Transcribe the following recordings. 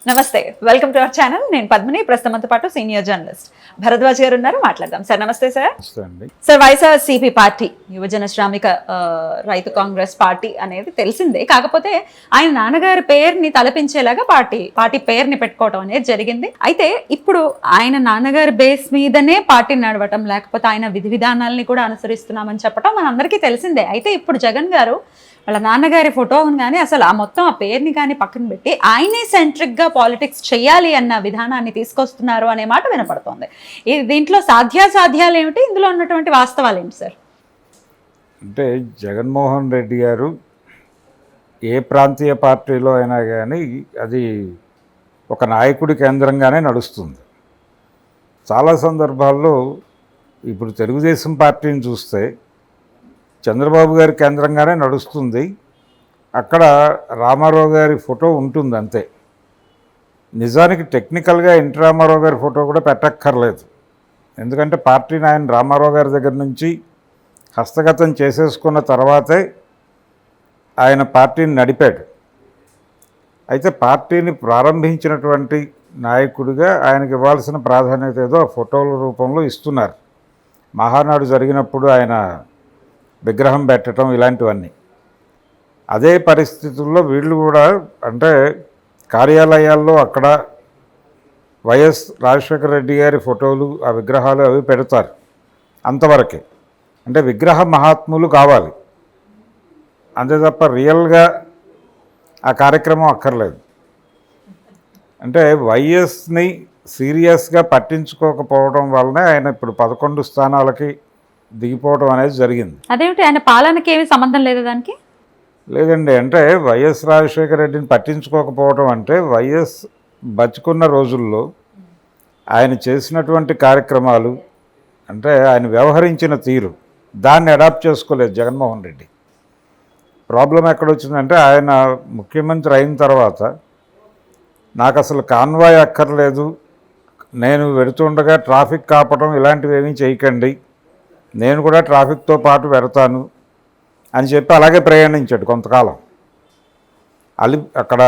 నమస్తే, welcome to our channel. నేను పద్మిని, ప్రస్తుతంతో పాటు సీనియర్ జర్నలిస్ట్ భరద్వాజ్ గారు ఉన్నారు. మాట్లాడదాం సార్. నమస్తే సార్. సార్, వైఎస్ఆర్సీపీ పార్టీ యువజన శ్రామిక రైతు కాంగ్రెస్ పార్టీ అనేది తెలిసిందే. కాకపోతే ఆయన నాన్నగారి పేరుని తలపించేలాగా పార్టీ పేరుని పెట్టుకోవడం అనేది జరిగింది. అయితే ఇప్పుడు ఆయన నాన్నగారి బేస్ మీదనే పార్టీ నడవటం, లేకపోతే ఆయన విధి విధానాలని కూడా అనుసరిస్తున్నామని చెప్పడం మనందరికీ తెలిసిందే. అయితే ఇప్పుడు జగన్ గారు వాళ్ళ నాన్నగారి ఫోటోని కానీ అసలు ఆ పేరుని కానీ పక్కన పెట్టి ఆయనే సెంట్రిక్గా పాలిటిక్స్ చేయాలి అన్న విధానాన్ని తీసుకొస్తున్నారు అనే మాట వినపడుతోంది. దీంట్లో సాధ్యాసాధ్యాలు ఏమిటి, ఇందులో ఉన్నటువంటి వాస్తవాలు ఏంటి సార్? అంటే జగన్మోహన్ రెడ్డి గారు ఏ ప్రాంతీయ పార్టీలో అయినా కానీ అది ఒక నాయకుడి కేంద్రంగానే నడుస్తుంది. చాలా సందర్భాల్లో ఇప్పుడు తెలుగుదేశం పార్టీని చూస్తే చంద్రబాబు గారి కేంద్రంగానే నడుస్తుంది. అక్కడ రామారావు గారి ఫోటో ఉంటుంది అంతే. నిజానికి టెక్నికల్గా ఎన్టీ రామారావు గారి ఫోటో కూడా పెట్టక్కర్లేదు. ఎందుకంటే పార్టీని ఆయన రామారావు గారి దగ్గర నుంచి హస్తగతం చేసేసుకున్న తర్వాతే ఆయన పార్టీని నడిపాడు. అయితే పార్టీని ప్రారంభించినటువంటి నాయకుడిగా ఆయనకి ఇవ్వాల్సిన ప్రాధాన్యత ఏదో ఫోటోల రూపంలో ఇస్తున్నారు. మహానాడు జరిగినప్పుడు ఆయన విగ్రహం పెట్టడం ఇలాంటివన్నీ. అదే పరిస్థితుల్లో వీళ్ళు కూడా అంటే కార్యాలయాల్లో అక్కడ వైఎస్ రాజశేఖర రెడ్డి గారి ఫోటోలు, ఆ విగ్రహాలు అవి పెడతారు. అంతవరకే. అంటే విగ్రహ మహాత్ములు కావాలి, అంతే తప్ప రియల్గా ఆ కార్యక్రమం అక్కర్లేదు. అంటే వైఎస్ని సీరియస్గా పట్టించుకోకపోవడం వల్లనే ఆయన ఇప్పుడు 11 స్థానాలకి దిగిపోవడం అనేది జరిగింది. అదేమిటి, ఆయన పాలనకి ఏమి సంబంధం లేదు దానికి? లేదండి. అంటే వైఎస్ రాజశేఖర రెడ్డిని పట్టించుకోకపోవడం అంటే వైఎస్ బతుకున్న రోజుల్లో ఆయన చేసినటువంటి కార్యక్రమాలు, అంటే ఆయన వ్యవహరించిన తీరు, దాన్ని అడాప్ట్ చేసుకోలేదు జగన్మోహన్ రెడ్డి. ప్రాబ్లం ఎక్కడొచ్చిందంటే ఆయన ముఖ్యమంత్రి అయిన తర్వాత నాకు అసలు కాన్వాయ్ అక్కర్లేదు, నేను వెడుతుండగా ట్రాఫిక్ కాపడం ఇలాంటివి ఏమీ చేయకండి, నేను కూడా ట్రాఫిక్తో పాటు పెడతాను అని చెప్పి అలాగే ప్రయాణించాడు కొంతకాలం. అక్కడ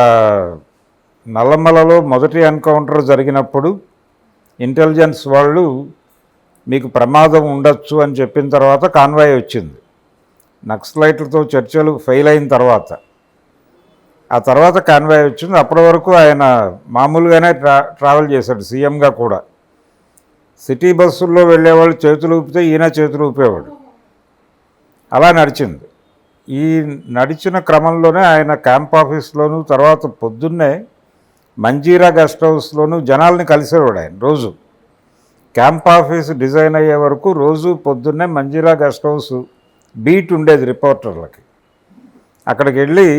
నల్లమలలో మొదటి ఎన్కౌంటర్ జరిగినప్పుడు ఇంటెలిజెన్స్ వాళ్ళు మీకు ప్రమాదం ఉండొచ్చు అని చెప్పిన తర్వాత కాన్వాయ్ వచ్చింది. నక్సలైట్లతో చర్చలు ఫెయిల్ అయిన తర్వాత ఆ తర్వాత కాన్వాయ్ వచ్చింది. అప్పటి వరకు ఆయన మామూలుగానే ట్రావెల్ చేశాడు సీఎంగా కూడా. సిటీ బస్సుల్లో వెళ్ళేవాళ్ళు చేతులు ఊపితే ఈయన చేతులు ఊపేవాడు. అలా నడిచింది. ఈ నడిచిన క్రమంలోనే ఆయన క్యాంప్ ఆఫీస్లోనూ, తర్వాత పొద్దున్నే మంజీరా గెస్ట్ హౌస్లోనూ జనాల్ని కలిసేవాడు. ఆయన రోజు క్యాంప్ ఆఫీస్ డిజైన్ అయ్యే వరకు రోజు పొద్దున్నే మంజీరా గెస్ట్ హౌస్ బీట్ ఉండేది రిపోర్టర్లకి. అక్కడికి వెళ్ళి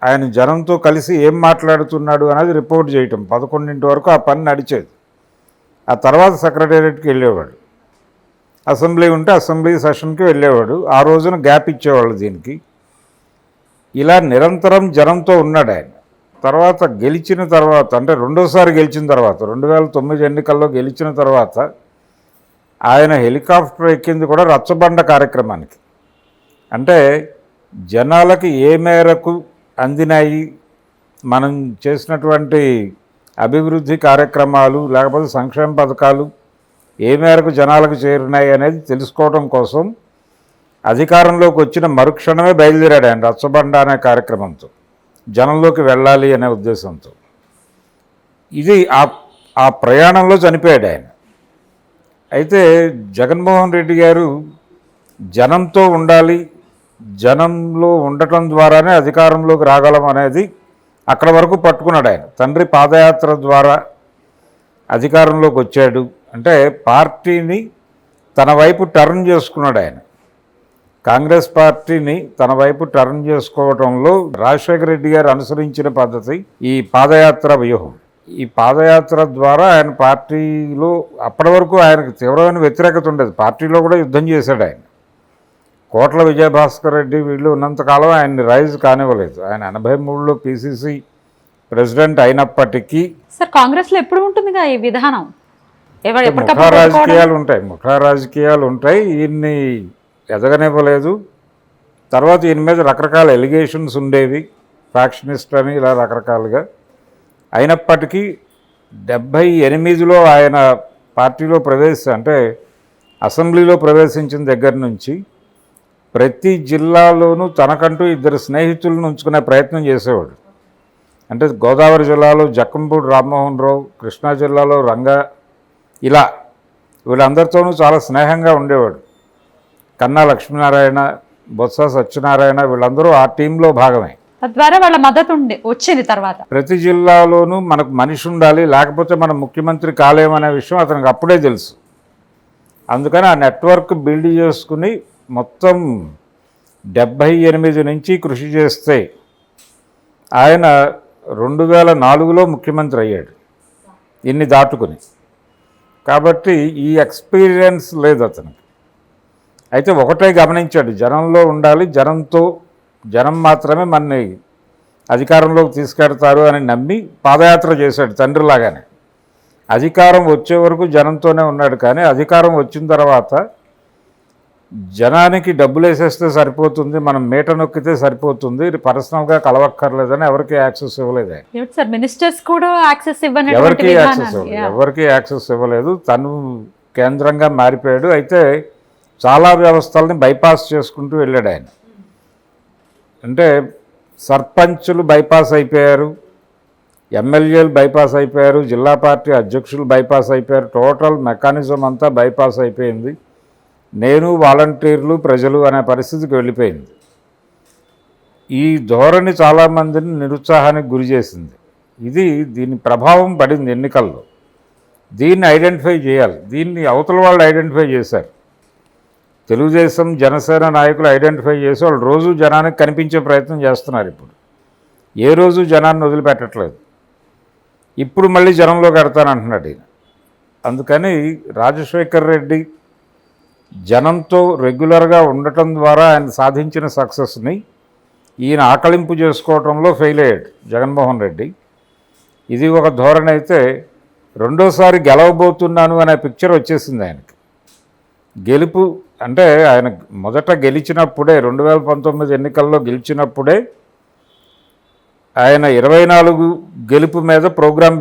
ఆయన జనంతో కలిసి ఏం మాట్లాడుతున్నాడు అనేది రిపోర్ట్ చేయటం. 11 వరకు ఆ పని నడిచేది. ఆ తర్వాత సెక్రటేరియట్కి వెళ్ళేవాడు. అసెంబ్లీ ఉంటే అసెంబ్లీ సెషన్కి వెళ్ళేవాడు. ఆ రోజున గ్యాప్ ఇచ్చేవాళ్ళు దీనికి. ఇలా నిరంతరం జనంతో ఉన్నాడు ఆయన. తర్వాత గెలిచిన తర్వాత, అంటే రెండోసారి గెలిచిన తర్వాత 2009 ఎన్నికల్లో గెలిచిన తర్వాత ఆయన హెలికాప్టర్ ఎక్కింది కూడా రచ్చబండ కార్యక్రమానికి. అంటే జనాలకి ఏ మేరకు అందినాయి మనం చేసినటువంటి అభివృద్ధి కార్యక్రమాలు, లేకపోతే సంక్షేమ పథకాలు ఏ మేరకు జనాలకు చేరినాయి అనేది తెలుసుకోవడం కోసం అధికారంలోకి వచ్చిన మరుక్షణమే బయలుదేరాడు ఆయన రచ్చబండ అనే కార్యక్రమంతో, జనంలోకి వెళ్ళాలి అనే ఉద్దేశంతో. ఇది ఆ ప్రయాణంలో చనిపోయాడు ఆయన. అయితే జగన్మోహన్ రెడ్డి గారు జనంతో ఉండాలి, జనంలో ఉండటం ద్వారానే అధికారంలోకి రాగలం అనేది అక్కడ వరకు పట్టుకున్నాడు ఆయన. తండ్రి పాదయాత్ర ద్వారా అధికారంలోకి వచ్చాడు. అంటే పార్టీని తన వైపు టర్న్ చేసుకున్నాడు ఆయన. కాంగ్రెస్ పార్టీని తన వైపు టర్న్ చేసుకోవడంలో రాజశేఖర రెడ్డి గారు అనుసరించిన పద్ధతి ఈ పాదయాత్ర వ్యూహం. ఈ పాదయాత్ర ద్వారా ఆయన పార్టీలో అప్పటి వరకు ఆయనకు తీవ్రమైన వ్యతిరేకత ఉండేది. పార్టీలో కూడా యుద్ధం చేశాడు ఆయన. కోట్ల విజయభాస్కర్ రెడ్డి వీళ్ళు ఉన్నంతకాలం ఆయన్ని రైజ్ కానివ్వలేదు. ఆయన 83లో పిసిసి ప్రెసిడెంట్ అయినప్పటికీ సార్ కాంగ్రెస్లో ఎప్పుడు ఉంటుందిగా ఈ విధానం? ముఠా రాజకీయాలు ఉంటాయి. ఈయన్ని ఎదగనివ్వలేదు. తర్వాత ఈయన మీద రకరకాల ఎలిగేషన్స్ ఉండేవి, ఫ్యాక్షనిస్ట్ అని ఇలా రకరకాలుగా. అయినప్పటికీ 78లో ఆయన పార్టీలో అంటే అసెంబ్లీలో ప్రవేశించిన దగ్గర నుంచి ప్రతి జిల్లాలోనూ తనకంటూ 2 స్నేహితులను ఉంచుకునే ప్రయత్నం చేసేవాడు. అంటే గోదావరి జిల్లాలో జక్కంపూడి రామ్మోహన్ రావు, కృష్ణా జిల్లాలో రంగా, ఇలా వీళ్ళందరితోనూ చాలా స్నేహంగా ఉండేవాడు. కన్నా లక్ష్మీనారాయణ, బొత్స సత్యనారాయణ వీళ్ళందరూ ఆ టీంలో భాగమే. తద్వారా వాళ్ళ మద్దతు వచ్చింది. తర్వాత ప్రతి జిల్లాలోనూ మనకు మనిషి ఉండాలి, లేకపోతే మనం ముఖ్యమంత్రి కాలేమనే విషయం అతనికి అప్పుడే తెలుసు. అందుకని ఆ నెట్వర్క్ బిల్డ్ చేసుకుని మొత్తం 78 నుంచి కృషి చేస్తే ఆయన 2004లో ముఖ్యమంత్రి అయ్యాడు, ఇన్ని దాటుకుని. కాబట్టి ఈ ఎక్స్పీరియన్స్ లేదు అతనికి. అయితే ఒకటే గమనించాడు, జనంలో ఉండాలి, జనం మాత్రమే మనని అధికారంలోకి తీసుకెడతారు అని నమ్మి పాదయాత్ర చేశాడు తండ్రిలాగానే. అధికారం వచ్చే వరకు జనంతోనే ఉన్నాడు, కానీ అధికారం వచ్చిన తర్వాత జనానికి డబ్బులు వేసేస్తే సరిపోతుంది, మనం మీట నొక్కితే సరిపోతుంది, పర్సనల్గా కలవక్కర్లేదని ఎవరికి యాక్సెస్ ఇవ్వలేదు. మినిస్టర్స్ కూడా ఎవరికి యాక్సెస్ ఇవ్వలేదు. తను కేంద్రంగా మారిపోయాడు. అయితే చాలా వ్యవస్థల్ని బైపాస్ చేసుకుంటూ వెళ్ళాడు ఆయన. అంటే సర్పంచులు బైపాస్ అయిపోయారు, ఎమ్మెల్యేలు బైపాస్ అయిపోయారు, జిల్లా పార్టీ అధ్యక్షులు బైపాస్ అయిపోయారు. టోటల్ మెకానిజం అంతా బైపాస్ అయిపోయింది. నేను, వాలంటీర్లు, ప్రజలు అనే పరిస్థితికి వెళ్ళిపోయింది. ఈ ధోరణి చాలామందిని నిరుత్సాహానికి గురి చేసింది. దీని ప్రభావం పడింది ఎన్నికల్లో. దీన్ని ఐడెంటిఫై చేయాలి. దీన్ని అవతల వాళ్ళు ఐడెంటిఫై చేశారు. తెలుగుదేశం, జనసేన నాయకులు ఐడెంటిఫై చేసి వాళ్ళు రోజు జనానికి కనిపించే ప్రయత్నం చేస్తున్నారు. ఇప్పుడు ఏ రోజు జనాన్ని వదిలిపెట్టట్లేదు. ఇప్పుడు మళ్ళీ జనంలో కడతానంటున్నాడు ఈయన. అందుకని రాజశేఖర్ రెడ్డి జనంతో రెగ్యులర్గా ఉండటం ద్వారా ఆయన సాధించిన సక్సెస్ని ఈయన ఆకలింపు చేసుకోవడంలో ఫెయిల్ అయ్యాడు జగన్మోహన్ రెడ్డి. ఇది ఒక ధోరణి అయితే, రెండోసారి గెలవబోతున్నాను అనే పిక్చర్ వచ్చేసింది ఆయనకి. గెలుపు అంటే ఆయన మొదట గెలిచినప్పుడే 2019 ఎన్నికల్లో గెలిచినప్పుడే ఆయన 24 గెలుపు మీద ప్రోగ్రాం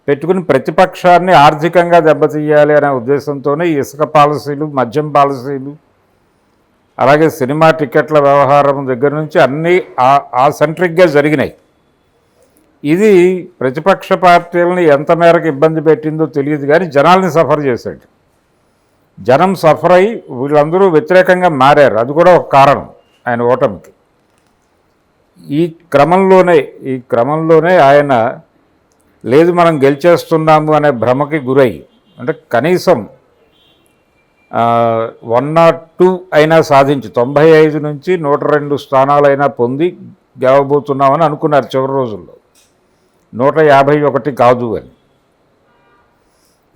పెట్టుకుని ప్రతిపక్షాన్ని ఆర్థికంగా దెబ్బతీయాలి అనే ఉద్దేశంతోనే ఇసుక పాలసీలు, మద్యం పాలసీలు, అలాగే సినిమా టికెట్ల వ్యవహారం దగ్గర నుంచి అన్నీ ఆ సెంట్రిక్గా జరిగినాయి. ఇది ప్రతిపక్ష పార్టీలని ఎంత మేరకు ఇబ్బంది పెట్టిందో తెలియదు, కానీ జనాల్ని సఫర్ చేశాడు. జనం సఫర్ అయ్యి వీళ్ళందరూ వ్యతిరేకంగా మారారు. అది కూడా ఒక కారణం ఆయన ఓటమికి. ఈ క్రమంలోనే ఆయన లేదు మనం గెలిచేస్తున్నాము అనే భ్రమకి గురై, అంటే కనీసం 102 అయినా సాధించి 95 నుంచి 102 స్థానాలైనా పొంది గెలవబోతున్నామని అనుకున్నారు చివరి రోజుల్లో. 151 కాదు అని.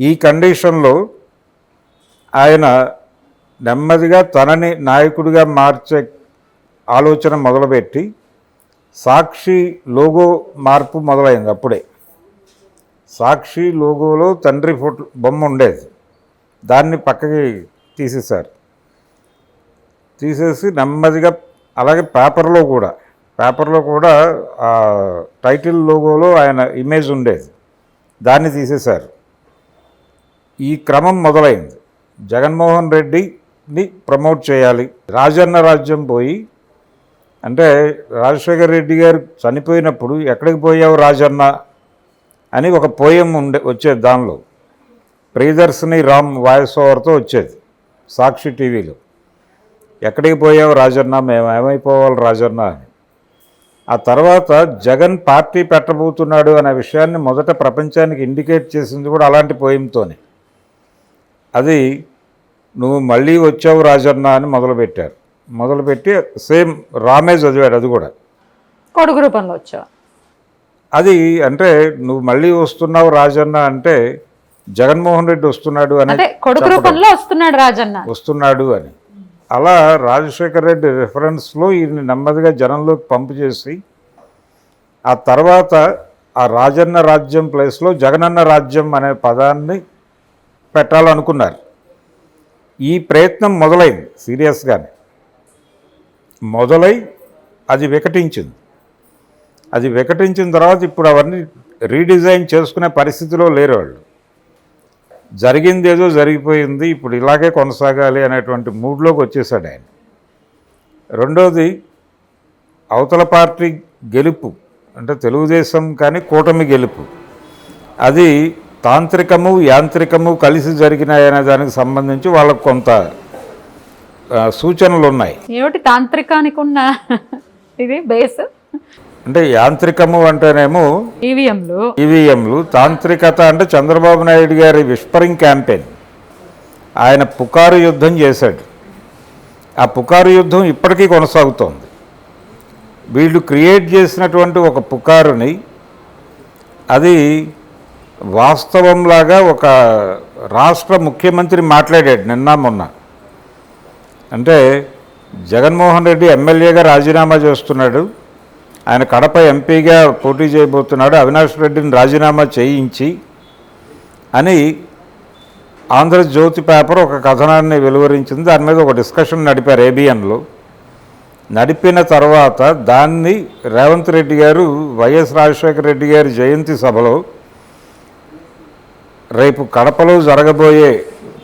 ఈ కండిషన్లో ఆయన నెమ్మదిగా తనని నాయకుడిగా మార్చే ఆలోచన మొదలుపెట్టి సాక్షి లోగో మార్పు మొదలైంది. అప్పుడే సాక్షి లోగోలో తండ్రి ఫోటో బొమ్మ ఉండేది, దాన్ని పక్కకి తీసేసి నెమ్మదిగా, అలాగే పేపర్లో కూడా ఆ టైటిల్ లోగోలో ఆయన ఇమేజ్ ఉండేది, దాన్ని తీసేశారు. ఈ క్రమం మొదలైంది. జగన్మోహన్ రెడ్డిని ప్రమోట్ చేయాలి. రాజన్న రాజ్యం పోయి, అంటే రాజశేఖర్ రెడ్డి గారు చనిపోయినప్పుడు ఎక్కడికి పోయావు రాజన్న అని ఒక పోయం వచ్చేది. దానిలో ప్రియదర్శిని రామ్ వాయిస్ ఓవర్తో వచ్చేది సాక్షి టీవీలో. ఎక్కడికి పోయావు రాజన్న, మేము ఏమైపోవాలి రాజన్న అని. ఆ తర్వాత జగన్ పార్టీ పెట్టబోతున్నాడు అనే విషయాన్ని మొదట ప్రపంచానికి ఇండికేట్ చేసింది కూడా అలాంటి పోయంతోనే. అది నువ్వు మళ్ళీ వచ్చావు రాజన్న అని మొదలుపెట్టి సేమ్ రామే చదివాడు. అది కూడా కొడుకు రూపంలో వచ్చావు. అది అంటే నువ్వు మళ్ళీ వస్తున్నావు రాజన్న అంటే జగన్మోహన్ రెడ్డి వస్తున్నాడు అని, కొడుకు రూపంలో వస్తున్నాడు అని. అలా రాజశేఖర్ రెడ్డి రెఫరెన్స్లో ఈయన్ని నెమ్మదిగా జనంలోకి పంపు చేసి, ఆ తర్వాత ఆ రాజన్న రాజ్యం ప్లేస్లో జగనన్న రాజ్యం అనే పదాన్ని పెట్టాలనుకున్నారు. ఈ ప్రయత్నం మొదలైంది, సీరియస్గానే మొదలై అది వికటించింది. అది వికటించిన తర్వాత ఇప్పుడు అవన్నీ రీడిజైన్ చేసుకునే పరిస్థితిలో లేరు వాళ్ళు. జరిగింది ఏదో జరిగిపోయింది, ఇప్పుడు ఇలాగే కొనసాగాలి అనేటువంటి మూడ్లోకి వచ్చేసాడు ఆయన. రెండోది, అవతల పార్టీ గెలుపు అంటే తెలుగుదేశం కానీ కూటమి గెలుపు, అది తాంత్రికము యాంత్రికము కలిసి జరిగినాయనే దానికి సంబంధించి వాళ్ళకు కొంత సూచనలు ఉన్నాయి. ఏమిటి తాంత్రికానికి ఉన్న ఇది బేస్? అంటే యాంత్రికము అంటేనేమో ఈవీఎంలు, తాంత్రికత అంటే చంద్రబాబు నాయుడు గారి విస్పరింగ్ క్యాంపెయిన్. ఆయన పుకారు యుద్ధం చేశాడు. ఆ పుకారు యుద్ధం ఇప్పటికీ కొనసాగుతోంది. వీళ్ళు క్రియేట్ చేసినటువంటి ఒక పుకారుని అది వాస్తవంలాగా ఒక రాష్ట్ర ముఖ్యమంత్రి మాట్లాడాడు నిన్న మొన్న. అంటే జగన్మోహన్ రెడ్డి ఎమ్మెల్యేగా రాజీనామా చేస్తున్నాడు, ఆయన కడప ఎంపీగా పోటీ చేయబోతున్నాడు, అవినాష్ రెడ్డిని రాజీనామా చేయించి అని ఆంధ్రజ్యోతి పేపర్ ఒక కథనాన్ని వెలువరించింది. దాని మీద ఒక డిస్కషన్ నడిపారు ఏబిఎన్లో. నడిపిన తర్వాత దాన్ని రేవంత్ రెడ్డి గారు వైఎస్ రాజశేఖర రెడ్డి గారి జయంతి సభలో రేపు కడపలో జరగబోయే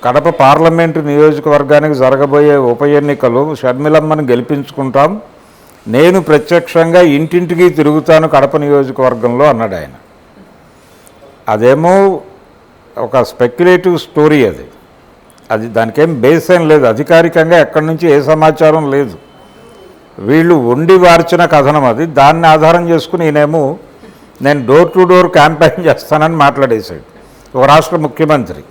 కడప పార్లమెంటు నియోజకవర్గానికి జరగబోయే ఉప ఎన్నికలు షర్మిలమ్మను గెలిపించుకుంటాం, నేను ప్రత్యక్షంగా ఇంటింటికి తిరుగుతాను కడప నియోజకవర్గంలో అన్నాడు ఆయన. అదేమో ఒక స్పెక్యులేటివ్ స్టోరీ, అది దానికేం బేస్ ఏం లేదు, అధికారికంగా ఎక్కడి నుంచి ఏ సమాచారం లేదు, వీళ్ళు వండి వార్చిన కథనం అది. దాన్ని ఆధారం చేసుకుని ఈయనేమో నేను డోర్ టు డోర్ క్యాంపెయిన్ చేస్తానని మాట్లాడేశాడు ఒక రాష్ట్ర ముఖ్యమంత్రి.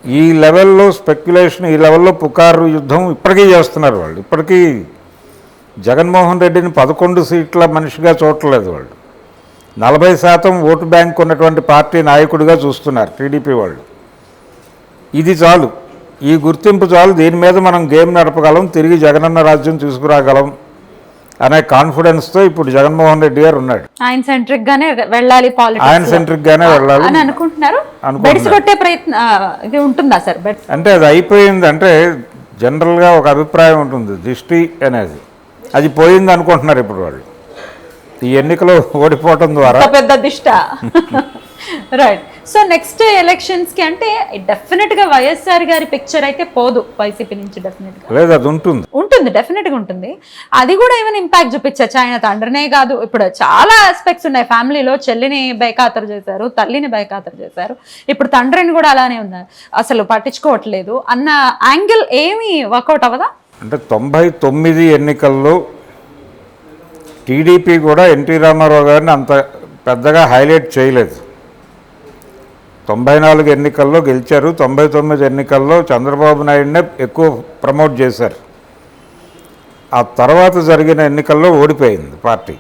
ఈ లెవెల్లో స్పెక్యులేషన్, ఈ లెవెల్లో పుకారు యుద్ధం ఇప్పటికీ చేస్తున్నారు వాళ్ళు. ఇప్పటికీ జగన్మోహన్ రెడ్డిని 11 సీట్ల మనిషిగా చూడలేదు వాళ్ళు, 40% ఓటు బ్యాంక్ ఉన్నటువంటి పార్టీ నాయకుడిగా చూస్తున్నారు టీడీపీ వాళ్ళు. ఇది చాలు, ఈ గుర్తింపు చాలు, దీని మీద మనం గేమ్ నడపగలం, తిరిగి జగనన్న రాజ్యం తీసుకురాగలం అనే కాన్ఫిడెన్స్తో ఇప్పుడు జగన్మోహన్ రెడ్డి గారు ఉన్నాడు. ఆయన సెంట్రిక్ గానే వెళ్ళాలి, ఆయన సెంట్రిక్ గానే వెళ్ళాలి అని అనుకుంటున్నారు. ప్రయత్నం ఇది ఉంటుందా సార్? అంటే అది అయిపోయింది. అంటే జనరల్గా ఒక అభిప్రాయం ఉంటుంది, దిష్టి అనేది అది పోయింది అనుకుంటున్నారు ఇప్పుడు వాళ్ళు. ఈ ఎన్నికలో ఓడిపోవటం ద్వారా పెద్ద దిష్ట. రైట్. సో నెక్స్ట్ ఎలక్షన్స్ కి అంటే డెఫినెట్ గా వైఎస్ఆర్ గారి పిక్చర్ అయితే పోదు వైసీపీ నుంచి, డెఫినెట్ గా లేదు, అది ఉంటుంది, డెఫినెట్ గా ఉంటుంది. అది కూడా ఏమైనా ఇంపాక్ట్ చూపించచ్చు. ఆయన తండ్రినే కాదు, ఇప్పుడు చాలా ఆస్పెక్ట్స్ ఉన్నాయి ఫ్యామిలీలో. చెల్లిని బైఖాతరు చేశారు, తల్లిని బైఖాతరు చేశారు, ఇప్పుడు తండ్రిని కూడా అలానే ఉన్నారు, అసలు పట్టించుకోవట్లేదు అన్న యాంగిల్ ఏమి వర్కౌట్ అవ్వదా? అంటే 99 ఎన్నికల్లో టీడీపీ కూడా ఎన్టీ రామారావు గారిని అంత పెద్దగా హైలైట్ చేయలేదు. 94 ఎన్నికల్లో గెలిచారు, 99 ఎన్నికల్లో చంద్రబాబు నాయుడునే ఎక్కువ ప్రమోట్ చేశారు. ఆ తర్వాత జరిగిన ఎన్నికల్లో ఓడిపోయింది పార్టీ.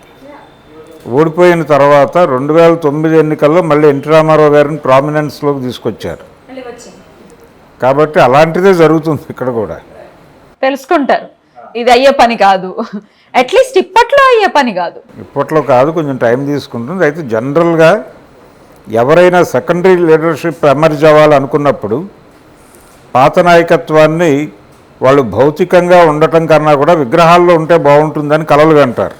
ఓడిపోయిన తర్వాత 2009 ఎన్నికల్లో మళ్ళీ ఎన్టీ రామారావు గారిని ప్రామినెన్స్లోకి తీసుకొచ్చారు. కాబట్టి అలాంటిదే జరుగుతుంది ఇక్కడ కూడా. తెలుసుకుంటారు ఇది అయ్యే పని కాదు, అట్లీస్ట్ ఇప్పట్లో అయ్యే పని కాదు, ఇప్పట్లో కాదు, కొంచెం టైం తీసుకుంటుంది. అయితే జనరల్గా ఎవరైనా సెకండరీ లీడర్షిప్ ఎమర్జ్ అవ్వాలనుకున్నప్పుడు పాత నాయకత్వాన్ని వాళ్ళు భౌతికంగా ఉండటం కన్నా కూడా విగ్రహాల్లో ఉంటే బాగుంటుందని కలలు కంటారు.